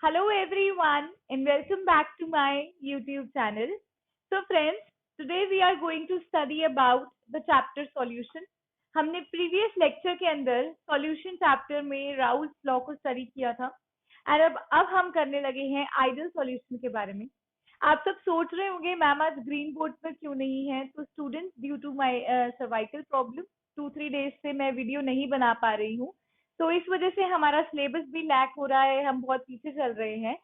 Hello everyone and welcome back to my YouTube channel. So friends, today we are going to study about the chapter solution. हमने previous lecture के अंदर solution chapter में Raoul's law को study किया था and अब हम करने लगे हैं ideal solution के बारे में. आप सब सोच रहे होंगे मैम आज ग्रीन बोर्ड पर क्यों नहीं है. तो students, due to my cervical problem 2-3 days से मैं वीडियो नहीं बना पा रही हूँ, तो इस वजह से हमारा सिलेबस भी लैक हो रहा है, हम बहुत पीछे चल रहे हैं.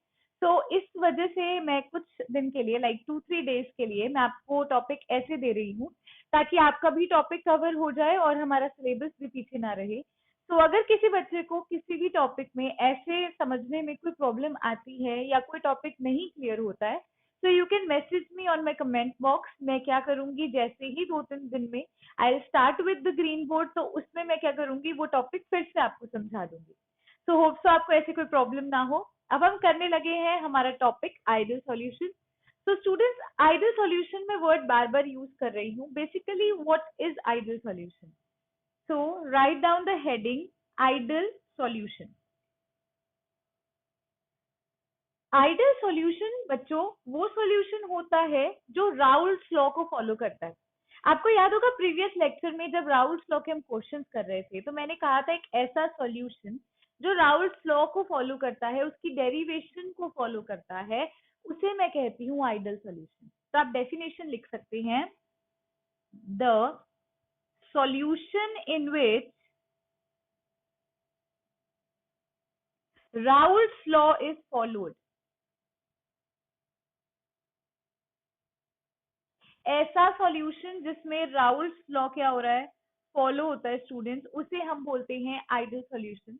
तो इस वजह से मैं कुछ दिन के लिए लाइक 2-3 डेज के लिए मैं आपको टॉपिक ऐसे दे रही हूँ ताकि आपका भी टॉपिक कवर हो जाए और हमारा सिलेबस भी पीछे ना रहे. तो अगर किसी बच्चे को किसी भी टॉपिक में ऐसे समझने में कोई प्रॉब्लम आती है या कोई टॉपिक नहीं क्लियर होता है, तो you can message me on my comment box. मैं क्या करूंगी, जैसे ही 2-3 दिन में I start with the green board, तो उसमें मैं क्या करूंगी, वो टॉपिक फिर से आपको समझा दूंगी. सो होप सो आपको ऐसी कोई प्रॉब्लम ना हो. अब हम करने लगे हैं हमारा टॉपिक आइडियल सॉल्यूशन. तो स्टूडेंट्स, आइडियल सॉल्यूशन में वर्ड बार बार यूज कर रही हूँ. Basically what is ideal solution? So write down the heading ideal solution. Ideal solution बच्चों वो सॉल्यूशन होता है जो राउल्स लॉ को फॉलो करता है. आपको याद होगा प्रीवियस लेक्चर में जब राउल्स लॉ के हम क्वेश्चंस कर रहे थे, तो मैंने कहा था एक ऐसा सॉल्यूशन जो राउल्स लॉ को फॉलो करता है, उसकी डेरिवेशन को फॉलो करता है, उसे मैं कहती हूँ आइडियल सॉल्यूशन. तो आप डेफिनेशन लिख सकते हैं, the solution in which Raoult's law is followed. ऐसा सॉल्यूशन जिसमें राउल्स लॉ क्या हो रहा है, फॉलो होता है स्टूडेंट्स, उसे हम बोलते हैं आइडियल सॉल्यूशन.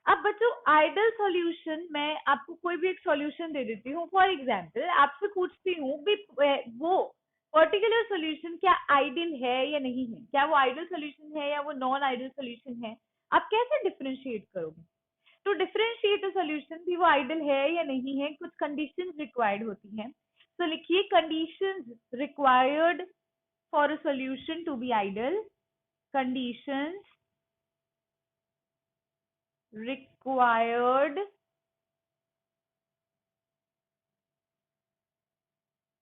अब बच्चों आइडियल सॉल्यूशन, मैं आपको कोई भी एक सॉल्यूशन दे देती हूँ. फॉर एग्जांपल आपसे पूछती हूँ भी वो पर्टिकुलर सॉल्यूशन क्या आइडियल है या नहीं है, क्या वो आइडियल सॉल्यूशन है या वो नॉन आइडियल सॉल्यूशन है. आप कैसे डिफरेंशिएट करोगे? टू डिफरेंशिएट अ सॉल्यूशन भी वो आइडियल है या नहीं है, कुछ कंडीशंस रिक्वायर्ड होती हैं. तो लिखिए conditions required for a solution to be ideal. Conditions required,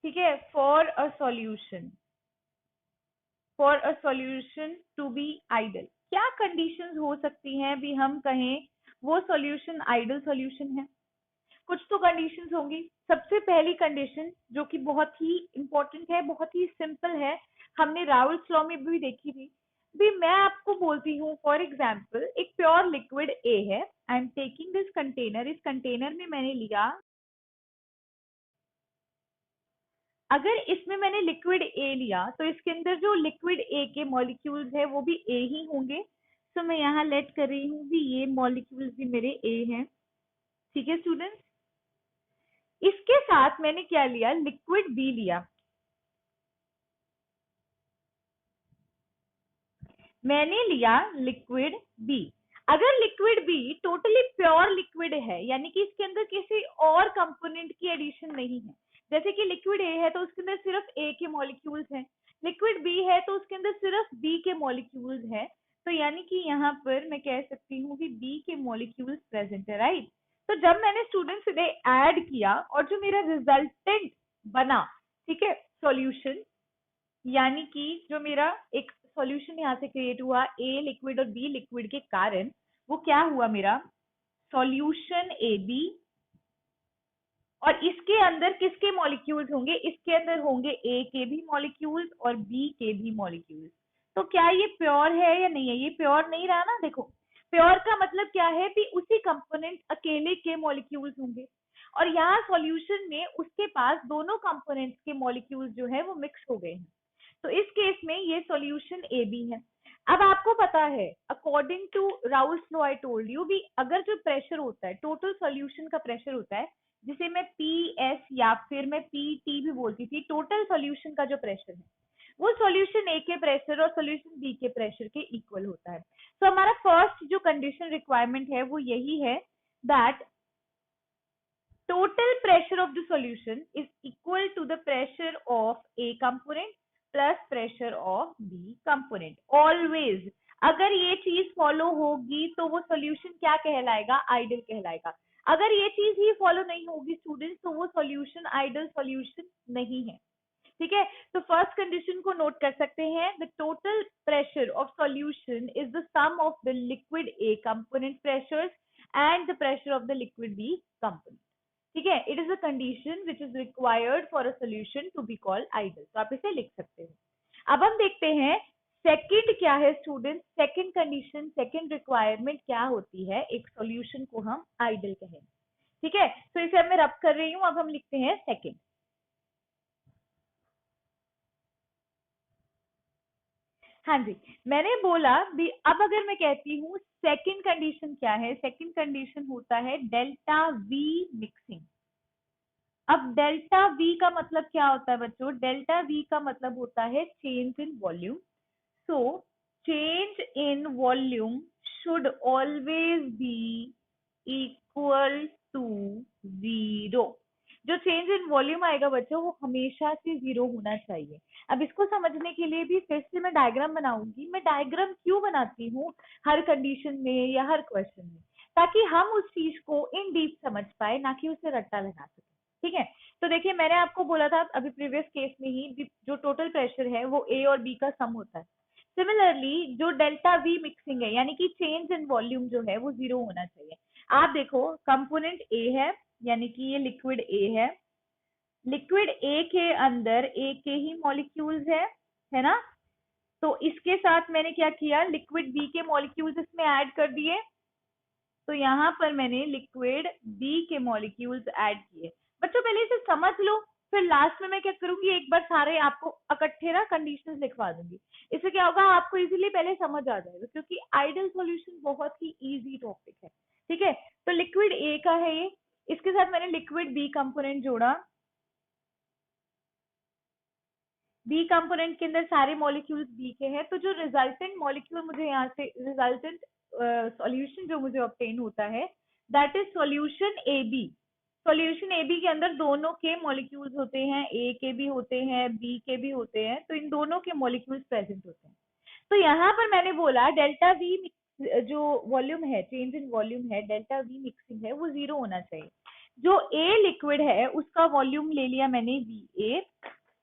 ठीक है, for a solution to be ideal. क्या कंडीशंस हो सकती हैं भी हम कहें वो सॉल्यूशन आइडियल सॉल्यूशन है? कुछ तो कंडीशंस होंगी. सबसे पहली कंडीशन जो कि बहुत ही इंपॉर्टेंट है, बहुत ही सिंपल है, हमने राउल्स लॉ में भी देखी थी. भी मैं आपको बोलती हूँ फॉर एग्जाम्पल एक प्योर लिक्विड ए है. I am taking this container. इस कंटेनर में मैंने लिया, अगर इसमें मैंने लिक्विड ए लिया तो इसके अंदर जो लिक्विड ए के मॉलिक्यूल्स है वो भी ए ही होंगे. तो मैं यहाँ लेट कर रही हूँ भी ये मॉलिक्यूल्स भी मेरे ए हैं. ठीक है स्टूडेंट्स, इसके साथ मैंने क्या लिया, लिक्विड बी लिया. मैंने लिया लिक्विड बी. अगर liquid be totally pure liquid है, यानी कि इसके अंदर किसी और कंपोनेंट की एडिशन नहीं है, जैसे कि लिक्विड ए है तो उसके अंदर सिर्फ ए के मॉलिक्यूल्स हैं, लिक्विड बी है तो उसके अंदर सिर्फ बी के मॉलिक्यूल्स हैं, तो यानी कि यहाँ पर मैं कह सकती हूँ कि बी के मॉलिक्यूल्स प्रेजेंट है, राइट. तो जब मैंने स्टूडेंट्स इन्हें ऐड किया और जो मेरा रिजल्टेंट बना, ठीक है, सॉल्यूशन, यानी कि जो मेरा एक सॉल्यूशन यहाँ से क्रिएट हुआ ए लिक्विड और बी लिक्विड के कारण, वो क्या हुआ, मेरा सॉल्यूशन ए बी. और इसके अंदर किसके मॉलिक्यूल्स होंगे, इसके अंदर होंगे ए के भी मॉलिक्यूल्स और बी के भी मॉलिक्यूल्स. तो क्या ये प्योर है या नहीं है? ये प्योर नहीं रहा ना. देखो प्योर का मतलब क्या है कि उसी कंपोनेंट अकेले के मॉलिक्यूल्स होंगे, और यहाँ सॉल्यूशन में उसके पास दोनों कंपोनेंट्स के मॉलिक्यूल्स जो है वो मिक्स हो गए हैं. तो इस केस में ये सॉल्यूशन ए बी है. अब आपको पता है according to Raoult's law, I told you भी, अगर जो प्रेशर होता है, टोटल सॉल्यूशन का प्रेशर होता है, जिसे मैं पी एस या फिर मैं पी टी भी बोलती थी, टोटल सॉल्यूशन का जो प्रेशर है वो सॉल्यूशन ए के प्रेशर और सॉल्यूशन बी के प्रेशर के इक्वल होता है. तो हमारा फर्स्ट जो कंडीशन रिक्वायरमेंट है वो यही है, that total pressure of the solution is equal to the pressure of A component plus pressure of B component. Always अगर ये चीज फॉलो होगी तो वो सॉल्यूशन क्या कहलाएगा, आइडियल कहलाएगा. अगर ये चीज ही फॉलो नहीं होगी स्टूडेंट्स, तो वो सॉल्यूशन आइडल सॉल्यूशन नहीं है। ठीक है, तो फर्स्ट कंडीशन को नोट कर सकते हैं, the total pressure of solution is the sum of the liquid A component pressures and the pressure of the liquid B component. ठीक है, it is a condition which is required for a solution to be called ideal, तो आप इसे लिख सकते हो। अब हम देखते हैं सेकंड क्या है student, second condition, second requirement क्या होती है एक सॉल्यूशन को हम आइडल कहें। ठीक है, तो इसे अब मैं रब कर रही हूं, अब हम लिखते हैं सेकंड। हाँ जी, मैंने बोला भी, अब अगर मैं कहती हूँ सेकंड कंडीशन क्या है, सेकंड कंडीशन होता है डेल्टा वी मिक्सिंग। अब डेल्टा वी का मतलब क्या होता है बच्चों, डेल्टा वी का मतलब होता है change in volume. So change in volume should always be equal to zero. जो चेंज इन वॉल्यूम आएगा बच्चों वो हमेशा से जीरो होना चाहिए। अब इसको समझने के लिए भी फिर से मैं डायग्राम बनाऊंगी। मैं डायग्राम क्यों बनाती हूँ हर कंडीशन में या हर क्वेश्चन में, ताकि हम उस चीज को इन डीप समझ पाए, ना कि उसे रट्टा लगा सके। ठीक है, तो देखिए मैंने आपको बोला था अभी प्रीवियस केस में ही, जो टोटल प्रेशर है वो ए और बी का सम होता है। सिमिलरली जो डेल्टा वी मिक्सिंग है, यानी कि चेंज इन वॉल्यूम जो है वो जीरो होना चाहिए। आप देखो कंपोनेंट ए है, यानी कि ये लिक्विड ए है, लिक्विड ए के अंदर ए के ही मॉलिक्यूल्स है ना। तो इसके साथ मैंने क्या किया, लिक्विड बी के मॉलिक्यूल्स इसमें ऐड कर दिए। तो यहाँ पर मैंने लिक्विड बी के मॉलिक्यूल्स ऐड किए। बच्चों पहले इसे समझ लो, फिर लास्ट में मैं क्या करूंगी, एक बार सारे आपको इकट्ठे ना कंडीशंस लिखवा दूंगी। इससे क्या होगा, आपको इजीली पहले समझ आ जाएगा, क्योंकि आइडल सॉल्यूशन बहुत ही इजी टॉपिक है। ठीक है, तो लिक्विड ए का है ये, इसके साथ मैंने लिक्विड बी कंपोनेंट जोड़ा। बी कंपोनेंट के अंदर सारे मॉलिक्यूल्स बी के हैं, तो जो रिजल्टेंट मॉलिक्यूल मुझे यहाँ से, रिजल्टेंट सॉल्यूशन जो मुझे ऑब्टेन होता है, that is solution A B. Solution A B के अंदर दोनों के मॉलिक्यूल्स होते हैं, ए के भी होते हैं बी के भी होते हैं, तो इन दोनों के मॉलिक्यूल्स प्रेजेंट होते हैं। तो यहाँ पर मैंने बोला डेल्टा वी जो वॉल्यूम है, चेंज इन वॉल्यूम है, डेल्टा वी मिक्सिंग है, वो जीरो होना चाहिए। जो ए लिक्विड है उसका वॉल्यूम ले लिया मैंने वी ए,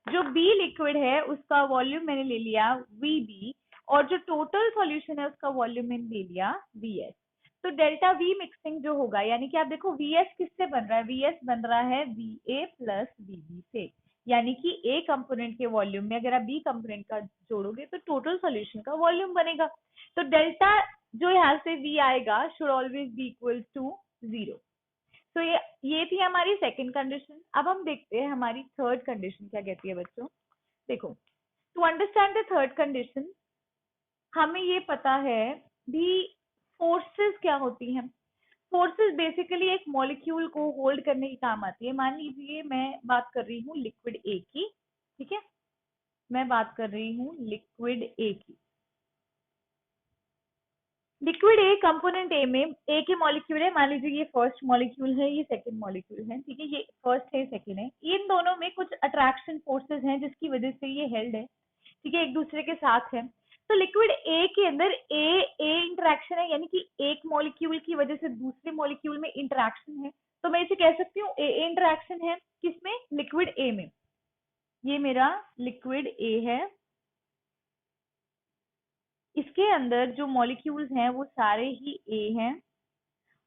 जो बी लिक्विड है उसका वॉल्यूम मैंने ले लिया वी बी, और जो टोटल सॉल्यूशन है उसका वॉल्यूम मैंने ले लिया वी एस। तो डेल्टा वी मिक्सिंग जो होगा, यानी कि आप देखो वी एस किससे बन रहा है, वी एस बन रहा है V A plus V B से, यानी कि ए कंपोनेंट के वॉल्यूम में अगर आप बी कंपोनेंट का जोड़ोगे तो टोटल सॉल्यूशन का वॉल्यूम बनेगा। तो डेल्टा जो यहाँ से वी आएगा should always be equal to zero. तो ये थी हमारी सेकंड कंडीशन। अब हम देखते हैं हमारी थर्ड कंडीशन क्या कहती है बच्चों। देखो, to understand the third condition हमें ये पता है भी फोर्सेस क्या होती हैं। फोर्सेस बेसिकली एक मॉलिक्यूल को होल्ड करने के काम आती है। मान लीजिए मैं बात कर रही हूँ लिक्विड ए की, ठीक है, मैं बात कर रही हूँ लिक्विड ए की। लिक्विड ए कंपोनेंट ए में ए के मॉलिक्यूल है, मान लीजिए ये फर्स्ट मॉलिक्यूल है, ये सेकंड मॉलिक्यूल है। ठीक है, ये फर्स्ट है सेकंड है, इन दोनों में कुछ अट्रैक्शन फोर्सेस हैं जिसकी वजह से ये हेल्ड है। ठीक है, एक दूसरे के साथ है। तो लिक्विड ए के अंदर ए ए इंटरेक्शन है, यानी कि एक मॉलिक्यूल की वजह से दूसरे मॉलिक्यूल में इंटरेक्शन है। तो मैं इसे कह सकती हूँ ए इंटरेक्शन है, किसमें, लिक्विड ए में। ये मेरा लिक्विड ए है, इसके अंदर जो मॉलिक्यूल्स हैं वो सारे ही ए हैं,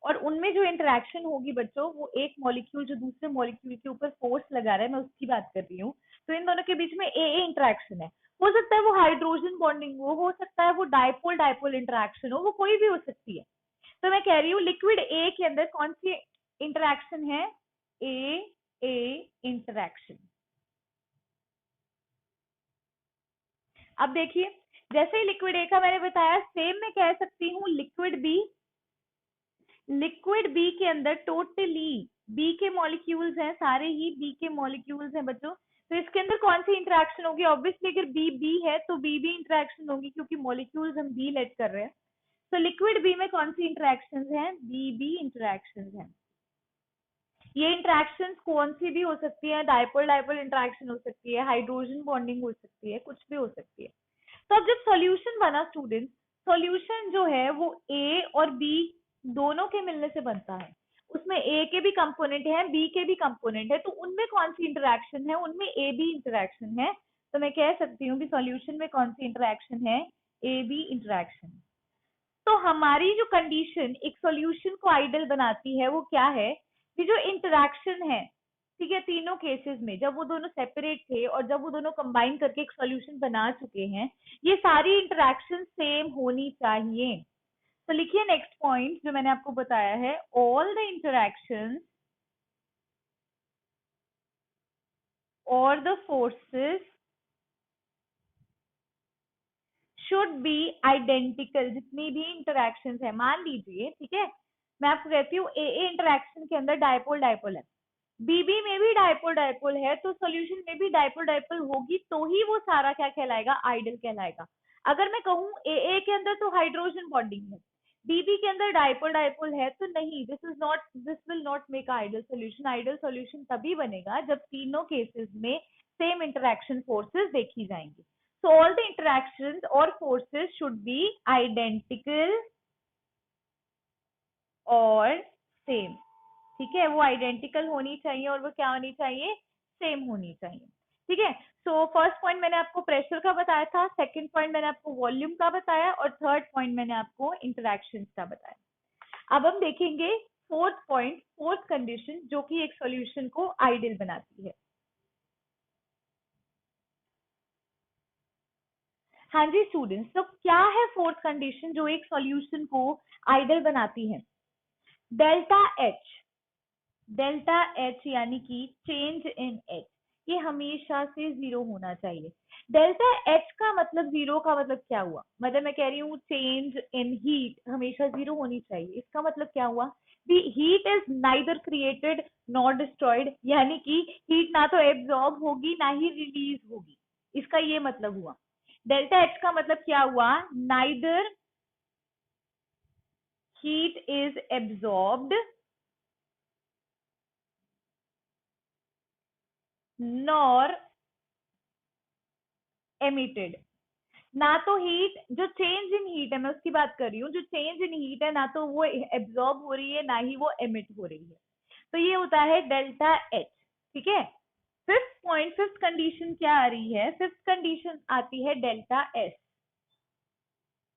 और उनमें जो इंटरेक्शन होगी बच्चों, वो एक मॉलिक्यूल जो दूसरे मॉलिक्यूल के ऊपर फोर्स लगा रहा है, मैं उसकी बात कर रही हूँ। तो इन दोनों के बीच में ए इंटरेक्शन है। हो सकता है वो हाइड्रोजन बॉन्डिंग हो सकता है वो डायपोल डायपोल इंटरेक्शन हो, वो कोई भी हो सकती है। तो मैं कह रही हूँ लिक्विड ए के अंदर कौन सी इंटरेक्शन है, ए ए इंटरेक्शन। अब देखिए, जैसे ही लिक्विड ए का मैंने बताया, सेम मैं कह सकती हूँ लिक्विड बी। लिक्विड बी के अंदर टोटली बी के मॉलिक्यूल्स हैं, सारे ही बी के मॉलिक्यूल्स हैं बच्चों। तो इसके अंदर कौन सी इंटरेक्शन होगी, ऑब्वियसली अगर बी बी है तो बी बी इंटरेक्शन होगी, क्योंकि मॉलिक्यूल्स हम बी लेट कर रहे हैं। तो लिक्विड बी में कौन सी इंटरेक्शन हैं, बी बी इंटरेक्शन हैं। ये इंटरेक्शन कौन सी भी हो सकती है, डायपोल डायपोल इंटरेक्शन हो सकती है, हाइड्रोजन बॉन्डिंग हो सकती है, कुछ भी हो सकती है। तो अब जब सॉल्यूशन बना स्टूडेंट, सॉल्यूशन जो है वो ए और बी दोनों के मिलने से बनता है। उसमें ए के भी कंपोनेंट है, बी के भी कंपोनेंट है, तो उनमें कौन सी इंटरेक्शन है, उनमें ए बी इंटरेक्शन है। तो मैं कह सकती हूँ कि सॉल्यूशन में कौन सी इंटरेक्शन है, ए बी इंटरेक्शन। तो हमारी जो कंडीशन एक सॉल्यूशन को आइडल बनाती है वो क्या है कि जो इंटरेक्शन है, ठीक है, तीनों केसेस में जब वो दोनों सेपरेट थे और जब वो दोनों कंबाइन करके एक सॉल्यूशन बना चुके हैं, ये सारी इंटरेक्शन सेम होनी चाहिए। तो लिखिए नेक्स्ट पॉइंट जो मैंने आपको बताया है, ऑल द इंटरेक्शन और the forces should be identical. जितनी भी इंटरेक्शन है, मान लीजिए, ठीक है, मैं आपको कहती हूँ ए ए इंटरेक्शन के अंदर डायपोल डायपोल है, बीबी में भी डायपोल डायपोल है, तो सॉल्यूशन में भी डायपोल डायपोल होगी, तो ही वो सारा क्या कहलाएगा, आइडल कहलाएगा। अगर मैं कहूँ ए ए के अंदर तो हाइड्रोजन बॉन्डिंग है, बीबी के अंदर डायपोल डायपोल है, तो नहीं, this will not make ideal solution. Ideal solution तभी बनेगा जब तीनों केसेस में सेम इंटरेक्शन फोर्सेस देखी जाएंगी। So all the interactions or forces should be identical और सेम। ठीक है, वो आइडेंटिकल होनी चाहिए और वो क्या होनी चाहिए, सेम होनी चाहिए। ठीक है, सो फर्स्ट पॉइंट मैंने आपको प्रेशर का बताया था, सेकंड पॉइंट मैंने आपको वॉल्यूम का बताया और थर्ड पॉइंट मैंने आपको इंटरेक्शन का बताया। अब हम देखेंगे फोर्थ पॉइंट, फोर्थ कंडीशन जो कि एक सॉल्यूशन को आइडियल बनाती है। हाँ जी स्टूडेंट्स, तो क्या है फोर्थ कंडीशन जो एक सॉल्यूशन को आइडियल बनाती है, डेल्टा एच। डेल्टा एच यानी कि चेंज इन एच, ये हमेशा से जीरो होना चाहिए। डेल्टा एच का मतलब जीरो का मतलब क्या हुआ, मतलब मैं कह रही हूँ चेंज इन हीट हमेशा जीरो होनी चाहिए, इसका मतलब क्या हुआ, the heat is neither created not destroyed, यानी कि हीट ना तो एब्जॉर्ब होगी ना ही रिलीज होगी, इसका ये मतलब हुआ। डेल्टा एच का मतलब क्या हुआ, neither heat is absorbed nor emitted. ना तो हीट, जो चेंज इन हीट है मैं उसकी बात कर रही हूँ, जो चेंज इन हीट है ना तो वो एब्जॉर्ब हो रही है ना ही वो एमिट हो रही है, तो ये होता है डेल्टा एच। ठीक है, फिफ्थ पॉइंट, फिफ्थ कंडीशन क्या आ रही है, फिफ्थ कंडीशन आती है डेल्टा एस।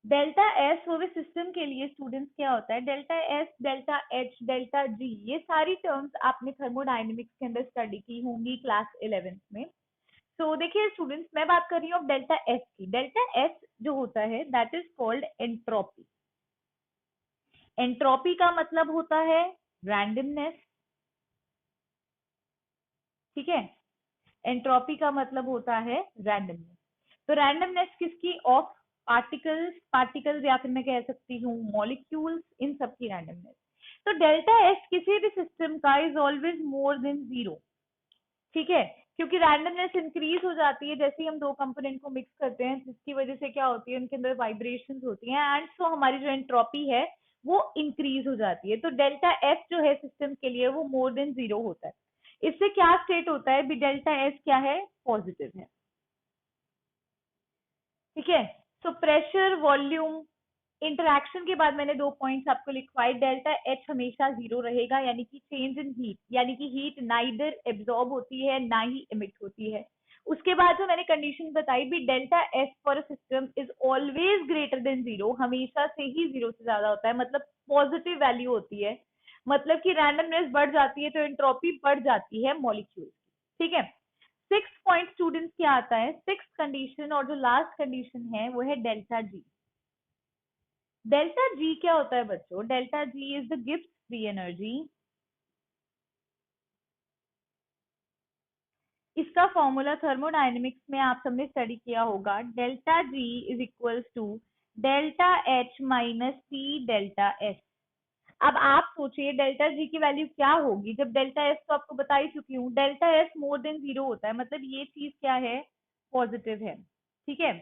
डेल्टा एस वो भी सिस्टम के लिए स्टूडेंट्स क्या होता है, delta S, delta H, delta G, ये सारी टर्म्स आपने थर्मोडाइनमिक्स के अंदर स्टडी की होंगी क्लास 11th में। तो देखिए स्टूडेंट्स, मैं बात कर रही हूँ अब डेल्टा एस की। डेल्टा एस जो होता है that is called entropy. Entropy का मतलब होता है रैंडमनेस। ठीक है, एंट्रोपी का मतलब होता है रैंडमनेस। तो रैंडमनेस किसकी, ऑफ पार्टिकल्स, पार्टिकल्स या फिर मैं कह सकती हूँ मॉलिक्यूल्स, इन सब की रैंडमनेस। तो डेल्टा एस किसी भी सिस्टम का is always more than zero. ठीक है, क्योंकि रैंडमनेस इंक्रीज हो जाती है जैसे ही हम दो कंपोनेंट को मिक्स करते हैं, जिसकी वजह से क्या होती है, उनके अंदर वाइब्रेशंस होती हैं एंड सो हमारी जो एंट्रोपी है वो इंक्रीज हो जाती है। तो डेल्टा एफ जो है सिस्टम के लिए वो मोर देन जीरो होता है। इससे क्या स्टेट होता है, भी डेल्टा एस क्या है, पॉजिटिव है। ठीक है, सो प्रेशर, वॉल्यूम, इंटरैक्शन के बाद मैंने दो पॉइंट्स आपको लिखवाए, डेल्टा एच हमेशा जीरो रहेगा, यानी कि चेंज इन हीट, यानी कि हीट नाइदर एब्जॉर्ब होती है ना ही इमिट होती है। उसके बाद जो मैंने कंडीशन बताई भी, delta S for system is always greater than zero, हमेशा से ही जीरो से ज्यादा होता है, मतलब पॉजिटिव वैल्यू होती है, मतलब कि रैंडमनेस बढ़ जाती है तो एंट्रोपी बढ़ जाती है मॉलिक्यूल। ठीक है, सिक्स पॉइंट स्टूडेंट्स क्या आता है, सिक्स कंडीशन और जो लास्ट कंडीशन है वो है डेल्टा जी। डेल्टा जी क्या होता है बच्चों, delta G is the Gibbs free energy. इसका फॉर्मूला थर्मोडायनेमिक्स में आप सबने स्टडी किया होगा, delta G is equals to delta H minus T delta S. अब आप सोचिए डेल्टा जी की वैल्यू क्या होगी, जब डेल्टा एस तो आपको बता ही चुकी हूँ, डेल्टा एस मोर देन जीरो होता है, मतलब ये चीज क्या है, पॉजिटिव है। ठीक है,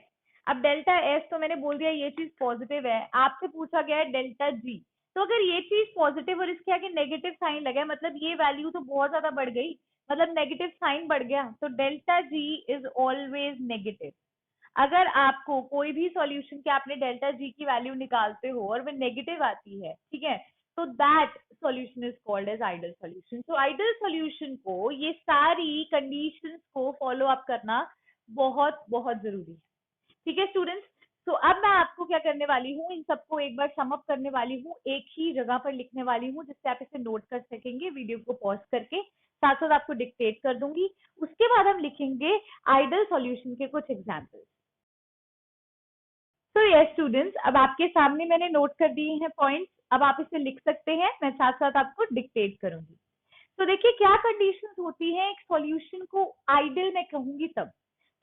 अब डेल्टा एस तो मैंने बोल दिया ये चीज पॉजिटिव है, आपसे पूछा गया है डेल्टा जी, तो अगर ये चीज पॉजिटिव और इसके आगे नेगेटिव साइन लगा है, मतलब ये वैल्यू तो बहुत ज्यादा बढ़ गई, मतलब नेगेटिव साइन बढ़ गया, तो delta G is always negative. अगर आपको कोई भी सॉल्यूशन के आपने डेल्टा जी की वैल्यू निकालते हो और वो नेगेटिव आती है, ठीक है, तो that solution is called as ideal solution. So ideal solution को ये सारी कंडीशंस को फॉलो अप करना बहुत बहुत जरूरी है। ठीक है स्टूडेंट्स, तो अब मैं आपको क्या करने वाली हूँ, इन सबको एक बार सम अप करने वाली हूँ, एक ही जगह पर लिखने वाली हूँ जिससे आप इसे नोट कर सकेंगे, वीडियो को पॉज करके साथ साथ आपको डिक्टेट कर दूंगी। उसके बाद हम लिखेंगे आइडल सॉल्यूशन के कुछ एग्जाम्पल्स। तो यस स्टूडेंट्स, अब आपके सामने मैंने नोट कर दिए हैं पॉइंट्स, अब आप इसे लिख सकते हैं, मैं साथ साथ आपको डिक्टेट करूंगी। तो देखिए क्या कंडीशंस होती हैं एक सॉल्यूशन को आइडल मैं कहूंगी तब।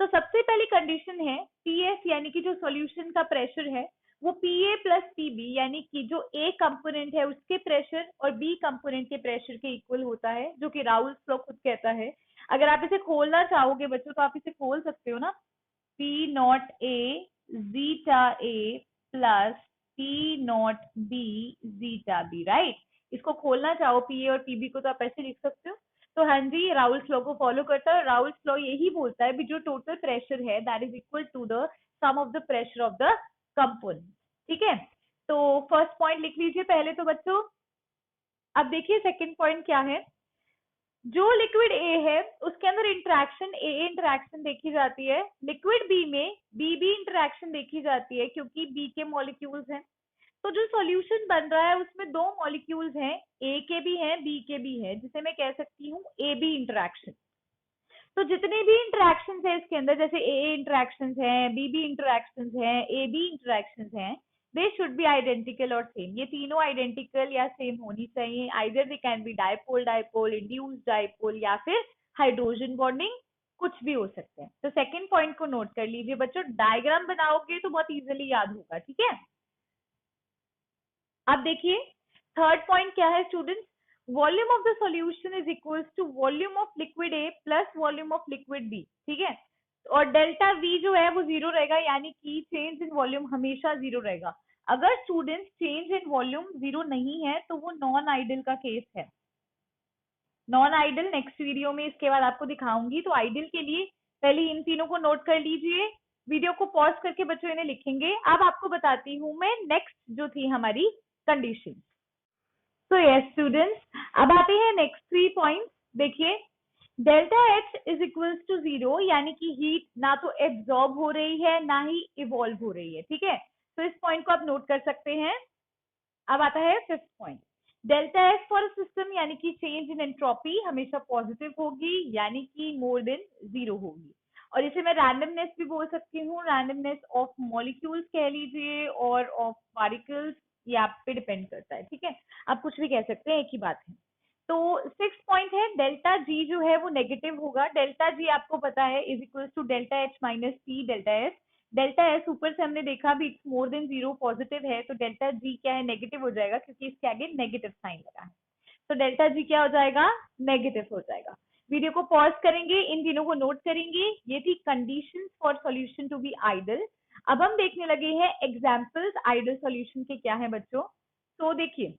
तो सबसे पहली कंडीशन है पीएफ, यानी कि जो सॉल्यूशन का प्रेशर है वो पीए प्लस पीबी, यानी कि जो ए कंपोनेंट है उसके प्रेशर और बी कंपोनेंट के प्रेशर के इक्वल होता है, जो कि राउल्स लॉ खुद कहता है। अगर आप इसे खोलना चाहोगे बच्चों तो आप इसे खोल सकते हो ना, P naught A zeta A plus P naught B zeta B, right. इसको खोलना चाहो पीए और पीबी को तो आप ऐसे लिख सकते हो। तो हाँ जी, राउल्स लॉ को फॉलो करता है। राउल्स लॉ यही बोलता है भी जो टोटल प्रेशर है that is equal to the sum of the pressure of the component. ठीक है, तो फर्स्ट पॉइंट लिख लीजिए पहले तो बच्चों। अब देखिए सेकंड पॉइंट क्या है, जो लिक्विड ए है उसके अंदर इंटरेक्शन ए इंटरेक्शन देखी जाती है, लिक्विड बी में बी बी इंटरेक्शन देखी जाती है क्योंकि बी के मॉलिक्यूल्स हैं। तो जो सॉल्यूशन बन रहा है उसमें दो मॉलिक्यूल्स हैं, ए के भी हैं बी के भी हैं, जिसे मैं कह सकती हूँ ए बी इंटरेक्शन। तो जितने भी इंटरेक्शन है इसके अंदर, जैसे ए इंटरेक्शन है, बी बी इंटरेक्शन है, ए बी इंटरेक्शन है, दे शुड बी आइडेंटिकल और सेम। ये तीनों आइडेंटिकल या सेम होनी चाहिए। Either they can be dipole dipole, induce dipole, या फिर हाइड्रोजन बॉन्डिंग, कुछ भी हो सकते हैं। तो सेकंड पॉइंट को नोट कर लीजिए बच्चों, डायग्राम बनाओगे तो बहुत इजीली याद होगा। ठीक है, अब देखिए थर्ड पॉइंट क्या है students, volume of the solution is equals to volume of liquid A plus volume of liquid B. ठीक है, और डेल्टा वी जो है वो जीरो रहेगा, यानी कि चेंज इन वॉल्यूम हमेशा जीरो रहेगा। अगर students change in volume zero नहीं है तो वो नॉन आइडल का केस है। नॉन आइडल नेक्स्ट वीडियो में इसके बाद आपको दिखाऊंगी। तो आइडल के लिए पहले इन तीनों को नोट कर लीजिए, वीडियो को पॉज करके बच्चों इन्हें लिखेंगे। अब आपको बताती हूँ मैं नेक्स्ट जो थी हमारी कंडीशन। तो यस स्टूडेंट्स, अब आते हैं नेक्स्ट 3 पॉइंट्स। देखिए delta H is equals to zero, यानी कि हीट ना तो एब्जॉर्ब हो रही है ना ही इवॉल्व हो रही है। ठीक है, तो इस पॉइंट को आप नोट कर सकते हैं। अब आता है fifth point, delta F for system, यानी कि चेंज इन एंट्रोपी हमेशा पॉजिटिव होगी, यानी कि मोर देन जीरो होगी। और इसे मैं रैंडमनेस भी बोल सकती हूँ, रैंडमनेस ऑफ मॉलिक्यूल्स कह लीजिए और ऑफ पार्टिकल्स, ये आप पे डिपेंड करता है। ठीक है, आप कुछ भी कह सकते हैं, एक ही बात है। तो सिक्स पॉइंट है डेल्टा जी जो है वो नेगेटिव होगा। डेल्टा जी आपको पता है is equal to delta H minus T delta S. Delta S ऊपर से हमने देखा भी it's more than zero positive है, तो डेल्टा जी क्या है नेगेटिव हो जाएगा क्योंकि इसके आगे नेगेटिव साइन लगा है। तो डेल्टा जी क्या हो जाएगा, नेगेटिव हो जाएगा। वीडियो को पॉज करेंगे, इन तीनों को नोट करेंगे। ये थी conditions for solution to be ideal. अब हम देखने लगे हैं एग्जांपल्स आइडल सॉल्यूशन के क्या है बच्चों। तो देखिए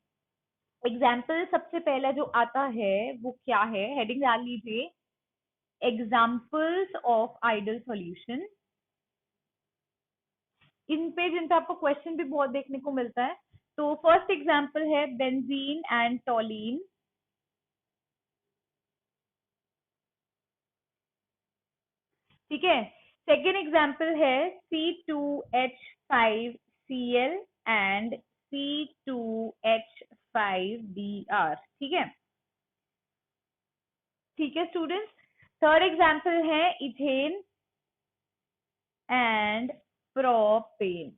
एग्जाम्पल सबसे पहला जो आता है वो क्या है, हेडिंग डाल लीजिए एग्जाम्पल्स ऑफ आइडल सॉल्यूशन। जिन पे आपको क्वेश्चन भी बहुत देखने को मिलता है। तो फर्स्ट एग्जाम्पल है बेंजीन एंड टोलीन। ठीक है, सेकेंड एग्जाम्पल है C2H5Cl एंड C2H5Br। ठीक है, ठीक है स्टूडेंट्स। थर्ड एग्जाम्पल है इथेन एंड प्रोपेन।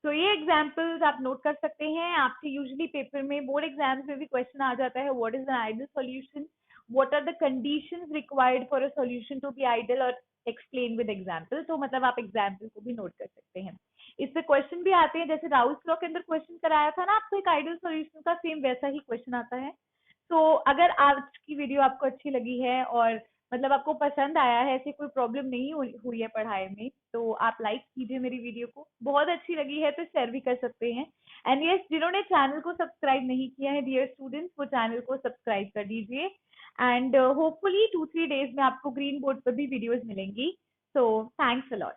तो ये एग्जाम्पल्स आप नोट कर सकते हैं। आपसे यूजुअली पेपर में बोर्ड एग्जाम्स में भी क्वेश्चन आ जाता है, what is an ideal solution, what are the conditions required for a solution to be ideal, और एक्सप्लेन विद एग्जाम्पल। तो मतलब आप एग्जाम्पल को भी नोट कर सकते हैं। इससे क्वेश्चन भी आते हैं, जैसे राउल्स लॉ के अंदर क्वेश्चन कराया था ना आपको एक आइडल सॉल्यूशन का, सेम वैसा ही क्वेश्चन आता है। तो अगर आज की वीडियो आपको अच्छी लगी है और मतलब आपको पसंद आया है, ऐसी कोई प्रॉब्लम नहीं हुई है पढ़ाई में, तो आप लाइक कीजिए मेरी वीडियो को। बहुत अच्छी लगी है तो शेयर भी कर सकते हैं। एंड यस, जिन्होंने चैनल को सब्सक्राइब नहीं किया है डियर स्टूडेंट्स, वो चैनल को सब्सक्राइब कर दीजिए। एंड होपफुली 2-3 डेज में आपको ग्रीन बोर्ड पर भी वीडियोज मिलेंगी। So thanks a lot.